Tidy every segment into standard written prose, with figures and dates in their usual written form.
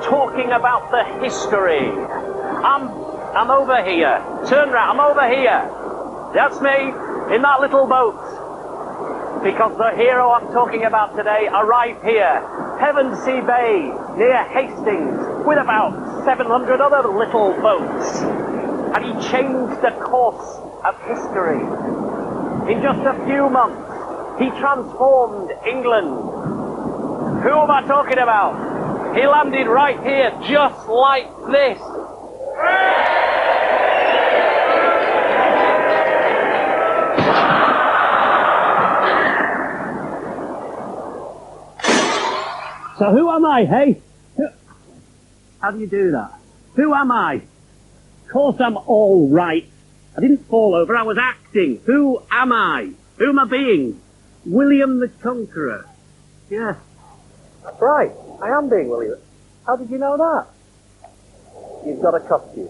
talking about the history. I'm over here. Turn round, I'm over here. That's me, in that little boat. Because the hero I'm talking about today arrived here, Pevensey Bay, near Hastings, with about 700 other little boats. And he changed the course of history. In just a few months, he transformed England. Who am I talking about? He landed right here, just like this. So who am I, hey? How do you do that? Who am I? Of course I'm all right. I didn't fall over, I was acting. Who am I? Who am I being? William the Conqueror. Yes. That's right. I am being William. How did you know that? You've got a costume.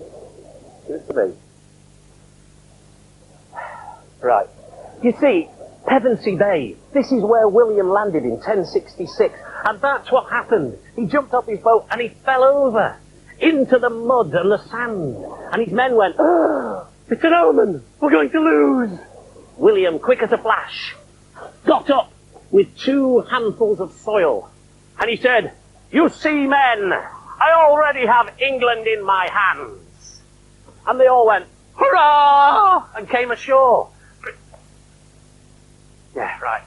Give it to me. Right. You see, Pevensey Bay, this is where William landed in 1066. And that's what happened. He jumped off his boat and he fell over into the mud and the sand. And his men went, "Oh, it's an omen. We're going to lose." William, quick as a flash, got up with 2 handfuls of soil. And he said, "You see, men, I already have England in my hands." And they all went, "Hurrah!" and came ashore. Yeah, right.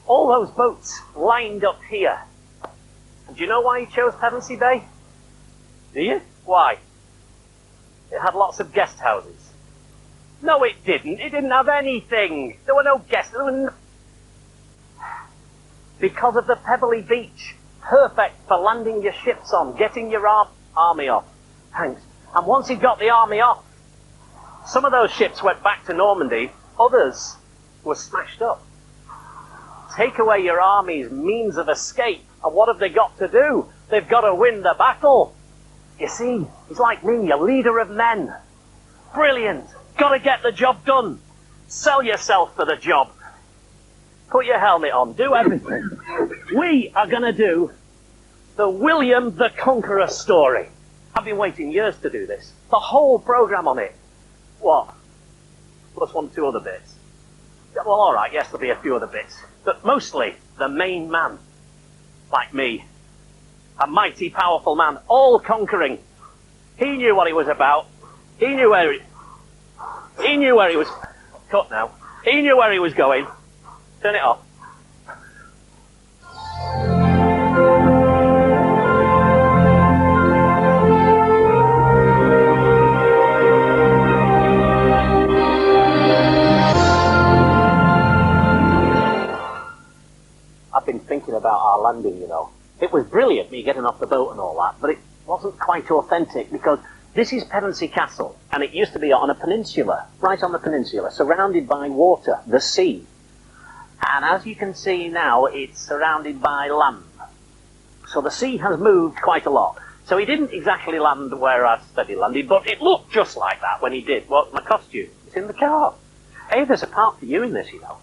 All those boats lined up here. And do you know why he chose Pevensey Bay? Do you? Why? It had lots of guest houses. No, it didn't. It didn't have anything. There were no guests. Because of the pebbly beach. Perfect for landing your ships on, getting your army off. Thanks. And once he got the army off, some of those ships went back to Normandy. Others were smashed up. Take away your army's means of escape, and what have they got to do? They've got to win the battle. You see, he's like me, a leader of men. Brilliant. Got to get the job done. Sell yourself for the job. Put your helmet on. Do everything. We are going to do the William the Conqueror story. I've been waiting years to do this. The whole programme on it. What? Plus 1 or 2 other bits. Well, all right, yes, there'll be a few other bits. But mostly the main man. Like me. A mighty, powerful man, all conquering. He knew what he was about. He knew where he was... Cut now. He knew where he was going. Turn it off. I've been thinking about our landing, you know. It was brilliant, me getting off the boat and all that, but it wasn't quite authentic because this is Pevensey Castle, and it used to be on a peninsula, right on the peninsula, surrounded by water, the sea. And as you can see now, it's surrounded by land. So the sea has moved quite a lot. So he didn't exactly land where I said he landed, but it looked just like that when he did. Well, my costume, it's in the car. Hey, there's a part for you in this, you know.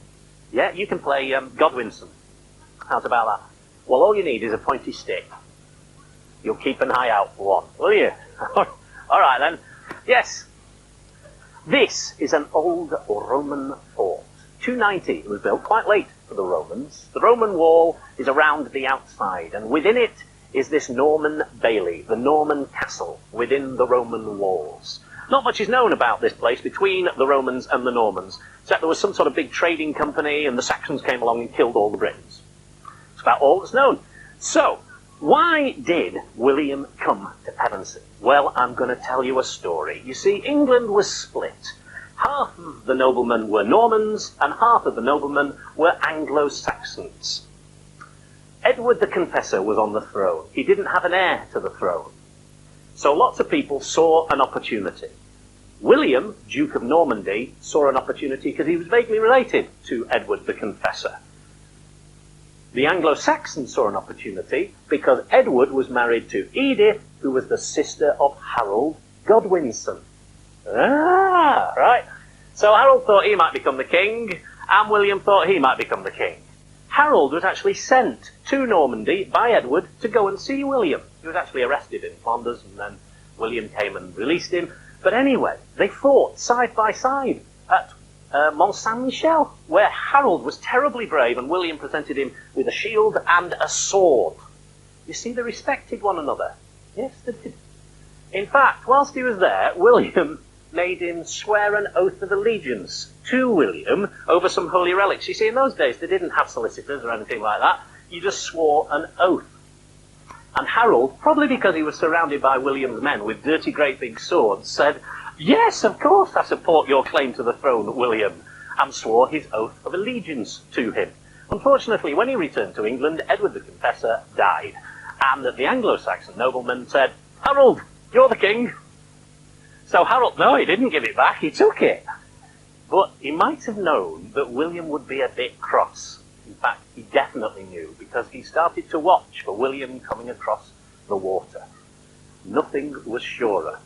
Yeah, you can play Godwinson. How's about that? Well, all you need is a pointy stick. You'll keep an eye out for one, will you? All right, then. Yes. This is an old Roman fort. 290, it was built quite late for the Romans. The Roman wall is around the outside, and within it is this Norman bailey, the Norman castle, within the Roman walls. Not much is known about this place between the Romans and the Normans, except there was some sort of big trading company, and the Saxons came along and killed all the Britons. It's about all that's known. So, why did William come to Pevensey? Well, I'm going to tell you a story. You see, England was split. Half of the noblemen were Normans, and half of the noblemen were Anglo-Saxons. Edward the Confessor was on the throne. He didn't have an heir to the throne. So lots of people saw an opportunity. William, Duke of Normandy, saw an opportunity because he was vaguely related to Edward the Confessor. The Anglo-Saxons saw an opportunity because Edward was married to Edith, who was the sister of Harold Godwinson. Ah, right. So Harold thought he might become the king, and William thought he might become the king. Harold was actually sent to Normandy by Edward to go and see William. He was actually arrested in Flanders, and then William came and released him. But anyway, they fought side by side at Mont Saint-Michel, where Harold was terribly brave, and William presented him with a shield and a sword. You see, they respected one another. Yes, they did. In fact, whilst he was there, William made him swear an oath of allegiance to William over some holy relics. You see, in those days, they didn't have solicitors or anything like that. You just swore an oath. And Harold, probably because he was surrounded by William's men with dirty great big swords, said, "Yes, of course I support your claim to the throne, William," and swore his oath of allegiance to him. Unfortunately, when he returned to England, Edward the Confessor died, and the Anglo-Saxon nobleman said, "Harold, you're the king." So Harold, no, he didn't give it back, he took it. But he might have known that William would be a bit cross. In fact, he definitely knew, because he started to watch for William coming across the water. Nothing was surer.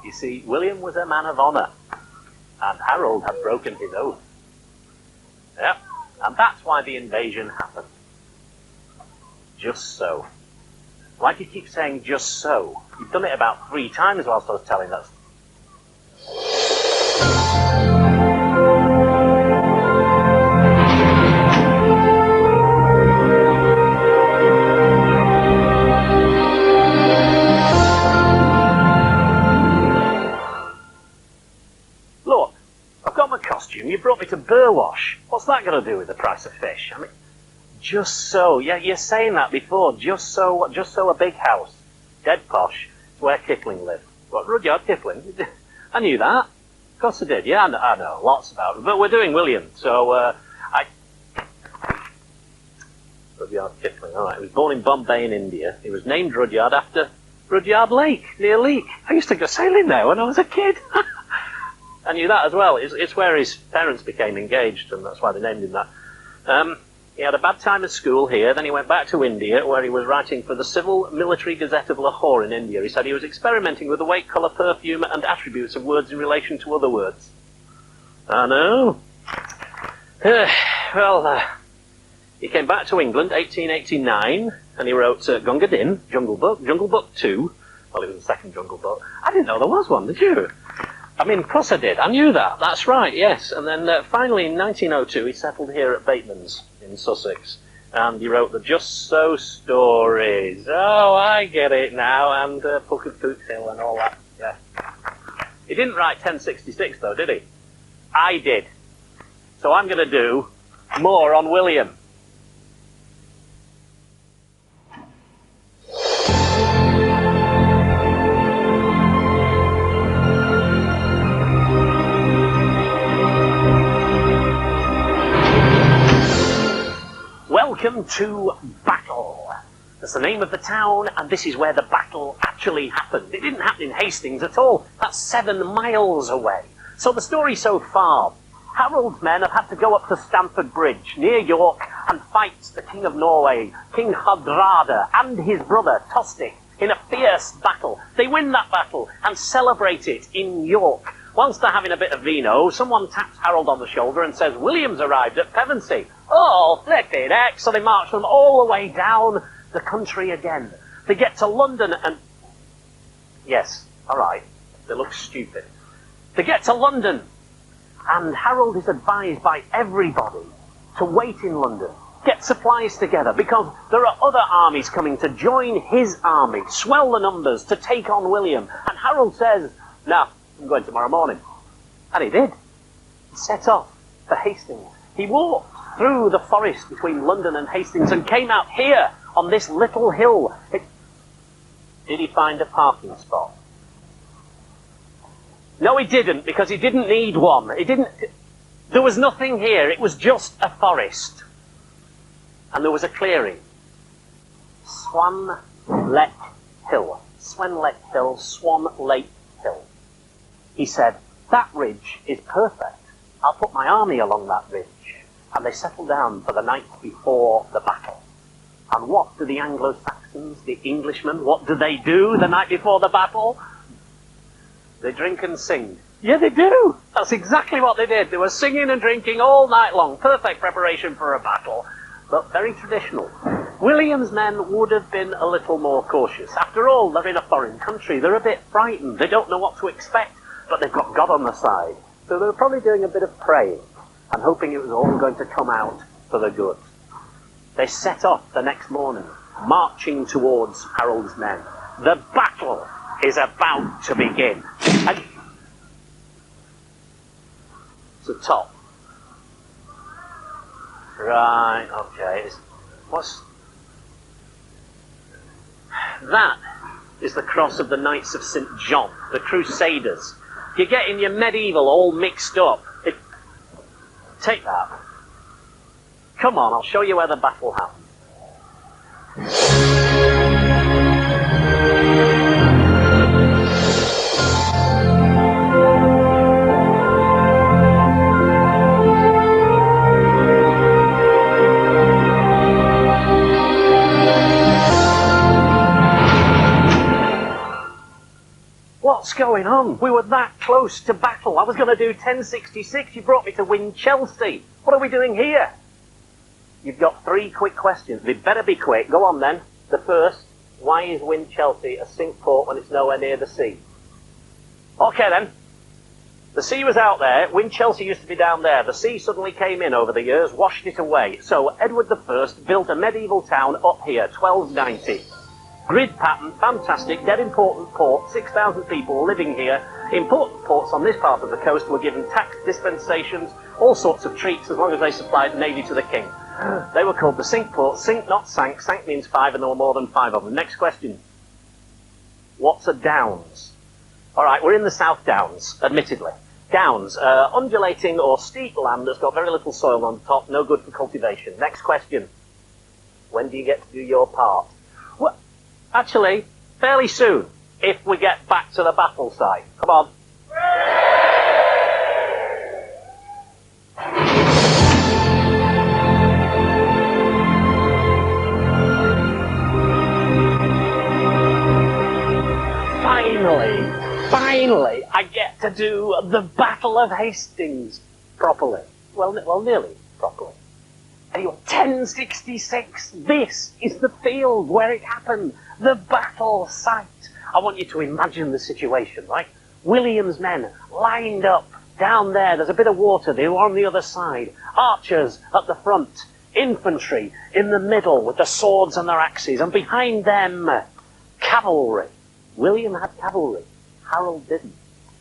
You see, William was a man of honour, and Harold had broken his oath. Yep, and that's why the invasion happened. Just so. Why do you keep saying just so? You've done it about 3 times whilst I was telling us. Look, I've got my costume. You brought me to Burwash. What's that got to do with the price of fish? I mean, just so. Yeah, you're saying that before. Just so a big house. Dead posh. It's where Kipling lived. What, Rudyard Kipling? I knew that. Of course I did. Yeah, I know lots about it. But we're doing William, so Rudyard Kipling. All right. He was born in Bombay in India. He was named Rudyard after Rudyard Lake, near Leek. I used to go sailing there when I was a kid. I knew that as well. It's where his parents became engaged, and that's why they named him that. He had a bad time at school here, then he went back to India, where he was writing for the Civil Military Gazette of Lahore in India. He said he was experimenting with the weight, colour, perfume, and attributes of words in relation to other words. I know. He came back to England, 1889, and he wrote Gunga Din, Jungle Book 2. Well, it was the second Jungle Book. I didn't know there was one, did you? I mean, of course I did. I knew that. That's right, yes. And then finally, in 1902, he settled here at Bateman's in Sussex. And he wrote the Just So stories. Oh, I get it now. And Puck of Pook's Hill and all that. Yeah. He didn't write 1066, though, did he? I did. So I'm going to do more on William. Welcome to Battle. That's the name of the town, and this is where the battle actually happened. It didn't happen in Hastings at all. That's 7 miles away. So the story so far, Harold's men have had to go up to Stamford Bridge, near York, and fight the King of Norway, King Hardrada, and his brother, Tostig, in a fierce battle. They win that battle and celebrate it in York. Whilst they're having a bit of vino, someone taps Harold on the shoulder and says, "William's arrived at Pevensey." Oh, flippin' heck. So they march them all the way down the country again. They get to London and... Yes, all right, they look stupid. They get to London, and Harold is advised by everybody to wait in London, get supplies together, because there are other armies coming to join his army, swell the numbers to take on William. And Harold says, "No, I'm going tomorrow morning." And he did. He set off for Hastings. He walked through the forest between London and Hastings and came out here on this little hill. Did he find a parking spot? No, he didn't, because he didn't need one. There was nothing here. It was just a forest. And there was a clearing. Swan Lake Hill. Swan Lake Hill. Swan Lake Hill. He said, "That ridge is perfect. I'll put my army along that ridge." And they settled down for the night before the battle. And what do the Anglo-Saxons, the Englishmen, what do they do the night before the battle? They drink and sing. Yeah, they do. That's exactly what they did. They were singing and drinking all night long. Perfect preparation for a battle, but very traditional. William's men would have been a little more cautious. After all, they're in a foreign country. They're a bit frightened. They don't know what to expect, but they've got God on their side. So they were probably doing a bit of praying and hoping it was all going to come out for the good. They set off the next morning, marching towards Harold's men. The battle is about to begin. And it's the top. Right, okay. That is the cross of the Knights of St. John, the Crusaders. You're getting your medieval all mixed up. Take that. Come on, I'll show you where the battle happened. What's going on? We were that close to battle. I was going to do 1066. You brought me to win Chelsea. What are we doing here? You've got 3 quick questions. They better be quick. Go on then. The first, why is Win Chelsea a sink port when it's nowhere near the sea? Okay then. The sea was out there. Win Chelsea used to be down there. The sea suddenly came in over the years, washed it away. So Edward I built a medieval town up here, 1290. Grid pattern, fantastic, dead important port, 6,000 people living here. Important ports on this part of the coast were given tax dispensations, all sorts of treats as long as they supplied navy to the king. They were called the sink ports. Sink, not sank. Sank means 5 and there were more than 5 of them. Next question. What's a downs? Alright, we're in the South Downs, admittedly. Downs, undulating or steep land that's got very little soil on top, no good for cultivation. Next question. When do you get to do your part? Well, actually, fairly soon, if we get back to the battle site. Come on. Finally, I get to do the Battle of Hastings properly. Well, nearly properly. Anyway, 1066, this is the field where it happened, the battle site. I want you to imagine the situation, right? William's men lined up down there. There's a bit of water. They were on the other side. Archers at the front. Infantry in the middle with their swords and their axes. And behind them, cavalry. William had cavalry. Harold didn't.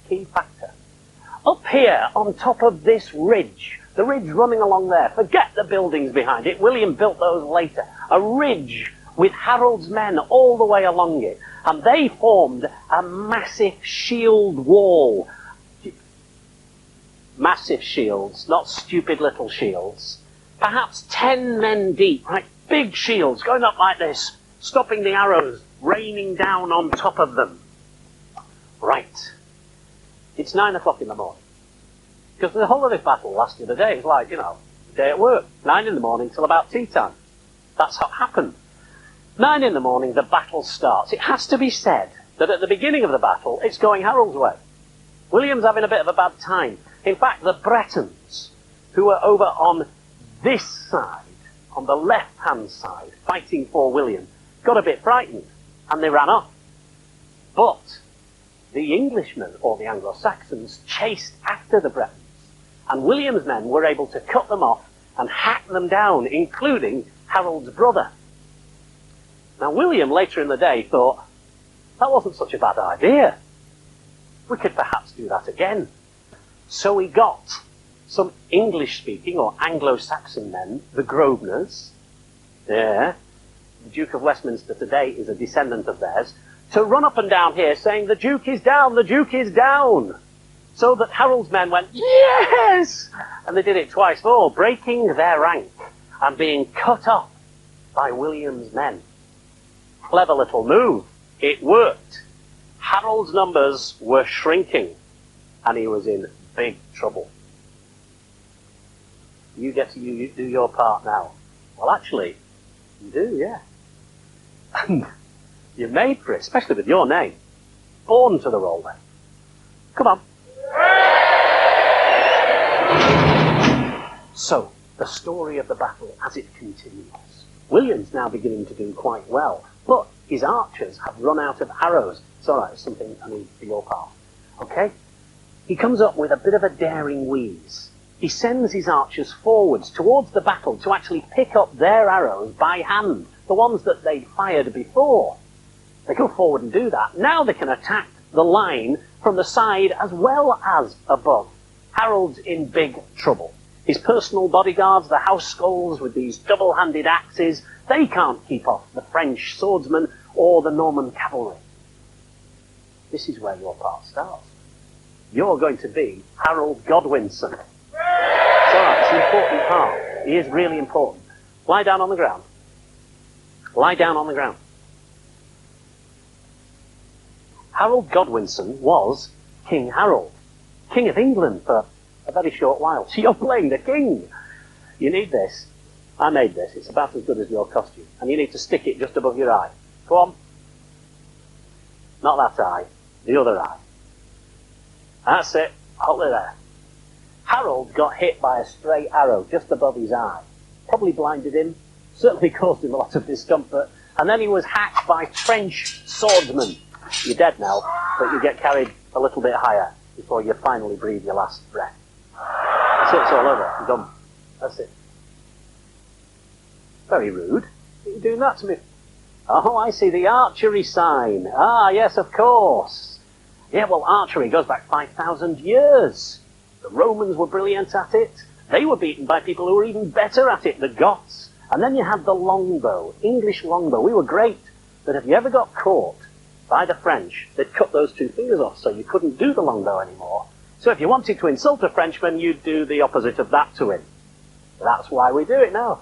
Key factor. Up here, on top of this ridge, the ridge running along there, forget the buildings behind it, William built those later, a ridge with Harold's men all the way along it, and they formed a massive shield wall. Massive shields, not stupid little shields. Perhaps 10 men deep, right? Big shields going up like this, stopping the arrows raining down on top of them. Right. It's 9 o'clock in the morning. Because the whole of this battle lasted a day. It's like, a day at work. 9 in the morning till about tea time. That's what happened. 9 in the morning, the battle starts. It has to be said that at the beginning of the battle, it's going Harold's way. William's having a bit of a bad time. In fact, the Bretons, who were over on this side, on the left-hand side, fighting for William, got a bit frightened, and they ran off. But the Englishmen, or the Anglo-Saxons, chased after the Bretons, and William's men were able to cut them off and hack them down, including Harold's brother. Now, William, later in the day, thought, that wasn't such a bad idea. We could perhaps do that again. So he got some English-speaking, or Anglo-Saxon men, the Grosvenors, there, the Duke of Westminster today is a descendant of theirs, to run up and down here saying, the Duke is down, the Duke is down. So that Harold's men went, yes! And they did it twice more, breaking their rank and being cut off by William's men. Clever little move. It worked. Harold's numbers were shrinking, and he was in big trouble. You get to do your part now. Well, actually, you do, yeah. You're made for it, especially with your name. Born to the role, then. Come on. So, the story of the battle as it continues. William's now beginning to do quite well, but his archers have run out of arrows. It's all right, it's something I need for your part. Okay? He comes up with a bit of a daring wheeze. He sends his archers forwards towards the battle to actually pick up their arrows by hand, the ones that they'd fired before. They go forward and do that. Now they can attack the line from the side as well as above. Harold's in big trouble. His personal bodyguards, the house skulls with these double-handed axes, they can't keep off the French swordsmen or the Norman cavalry. This is where your part starts. You're going to be Harold Godwinson. It's all right, it's an important part. He is really important. Lie down on the ground. Lie down on the ground. Harold Godwinson was King Harold, King of England for a very short while. So you're playing the king. You need this. I made this. It's about as good as your costume. And you need to stick it just above your eye. Go on. Not that eye. The other eye. That's it. Hold it there. Harold got hit by a stray arrow just above his eye. Probably blinded him. Certainly caused him a lot of discomfort. And then he was hacked by French swordsmen. You're dead now, but you get carried a little bit higher before you finally breathe your last breath. That's it, it's all over. I'm done. That's it. Very rude. Are you doing that to me? Oh, I see, the archery sign. Ah, yes, of course. Yeah, well, archery goes back 5,000 years. The Romans were brilliant at it. They were beaten by people who were even better at it, the Goths. And then you had the longbow, English longbow. We were great. But if you ever got caught by the French, they'd cut those 2 fingers off so you couldn't do the longbow anymore. So if you wanted to insult a Frenchman, you'd do the opposite of that to him. That's why we do it now.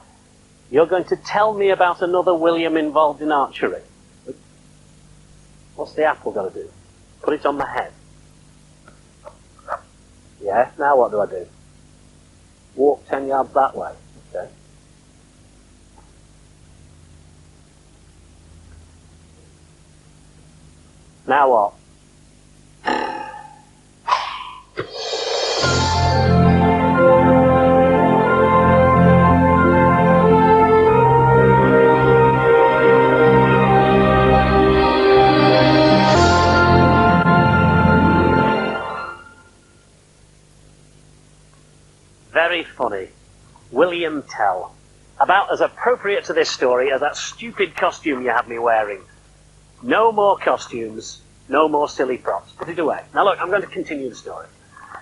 You're going to tell me about another William involved in archery. What's the apple got to do? Put it on the head. Yeah, now what do I do? Walk 10 yards that way. Okay. Now what? Very funny. William Tell. About as appropriate to this story as that stupid costume you had me wearing. No more costumes, no more silly props. Put it away. Now look, I'm going to continue the story.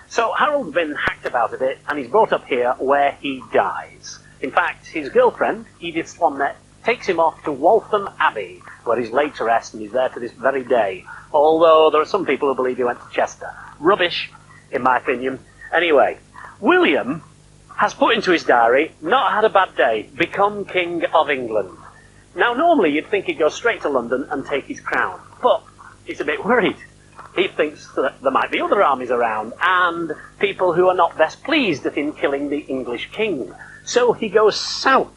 So Harold's been hacked about a bit, and he's brought up here where he dies. In fact, his girlfriend, Edith Swannet, takes him off to Waltham Abbey, where he's laid to rest, and he's there to this very day. Although there are some people who believe he went to Chester. Rubbish, in my opinion. Anyway, William has put into his diary, not had a bad day, become King of England. Now, normally you'd think he'd go straight to London and take his crown, but he's a bit worried. He thinks that there might be other armies around, and people who are not best pleased at him killing the English king. So he goes south,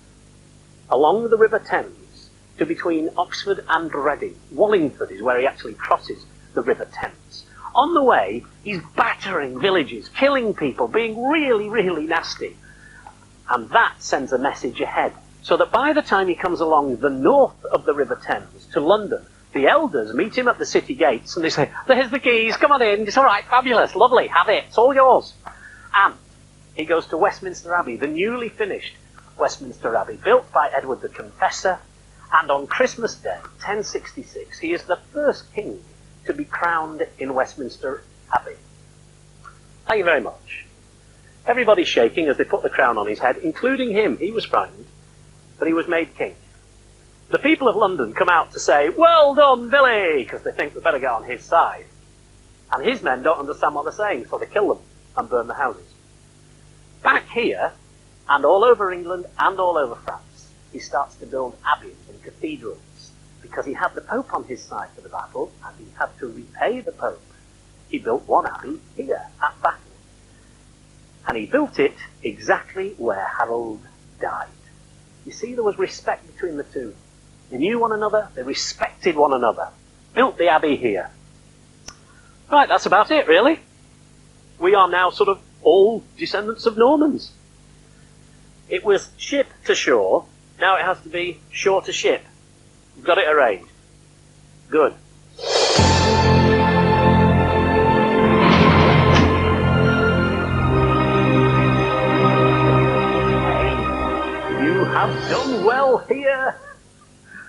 along the River Thames, to between Oxford and Reading. Wallingford is where he actually crosses the River Thames. On the way, he's battering villages, killing people, being really, really nasty. And that sends a message ahead, so that by the time he comes along the north of the River Thames to London, the elders meet him at the city gates and they say, "There's the keys, come on in, it's all right, fabulous, lovely, have it, it's all yours." And he goes to Westminster Abbey, the newly finished Westminster Abbey, built by Edward the Confessor, and on Christmas Day, 1066, he is the first king to be crowned in Westminster Abbey. Thank you very much. Everybody's shaking as they put the crown on his head, including him. He was frightened, but he was made king. The people of London come out to say, "Well done, Billy," because they think they better get on his side. And his men don't understand what they're saying, so they kill them and burn the houses. Back here, and all over England and all over France, he starts to build abbeys and cathedrals, because he had the Pope on his side for the battle, and he had to repay the Pope. He built one abbey here, at Battle. And he built it exactly where Harold died. You see, there was respect between the two. They knew one another, they respected one another. Built the abbey here. Right, that's about it, really. We are now sort of all descendants of Normans. It was ship to shore, Now it has to be shore to ship. You've got it arranged. Good. You have done well here.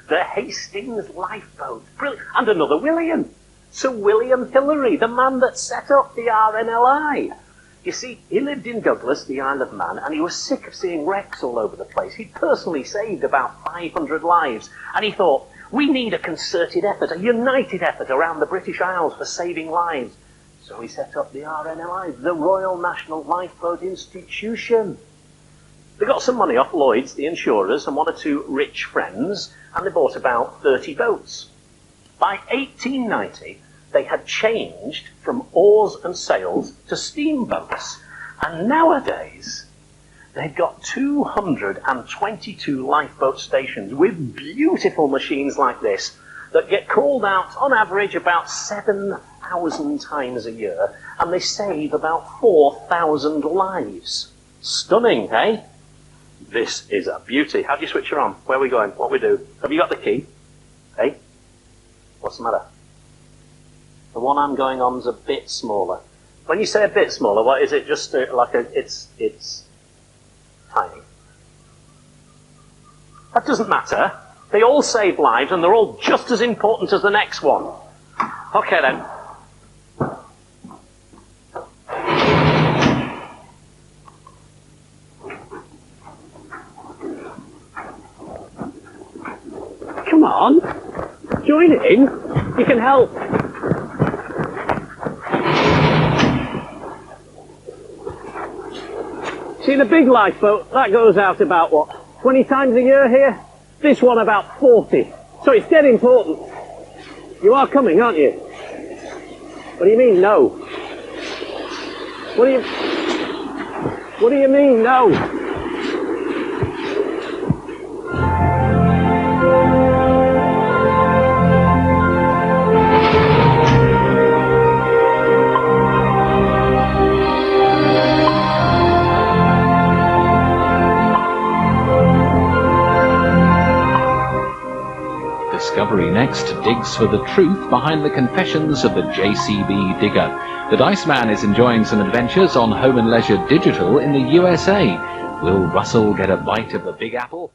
The Hastings lifeboat. Brilliant. And another William. Sir William Hillary, the man that set up the RNLI. You see, he lived in Douglas, the Isle of Man, and he was sick of seeing wrecks all over the place. He'd personally saved about 500 lives, and he thought, we need a concerted effort, a united effort around the British Isles for saving lives. So he set up the RNLI, the Royal National Lifeboat Institution. They got some money off Lloyd's, the insurers, and one or two rich friends, and they bought about 30 boats. By 1890, they had changed from oars and sails to steamboats. And nowadays, they've got 222 lifeboat stations with beautiful machines like this that get called out on average about 7,000 times a year, and they save about 4,000 lives. Stunning, eh? This is a beauty. How do you switch her on? Where are we going? What we do? Have you got the key? Eh? What's the matter? The one I'm going on is a bit smaller. When you say a bit smaller, what is it? Just like it's tiny. That doesn't matter. They all save lives, and they're all just as important as the next one. Okay then. Come on, join in. You can help. See, the big lifeboat, that goes out about, what, 20 times a year here? This one about 40. So it's dead important. You are coming, aren't you? What do you mean, no? What do you mean, no? Discovery Next digs for the truth behind the confessions of the JCB digger. The Dice Man is enjoying some adventures on Home and Leisure Digital in the USA. Will Russell get a bite of the Big Apple?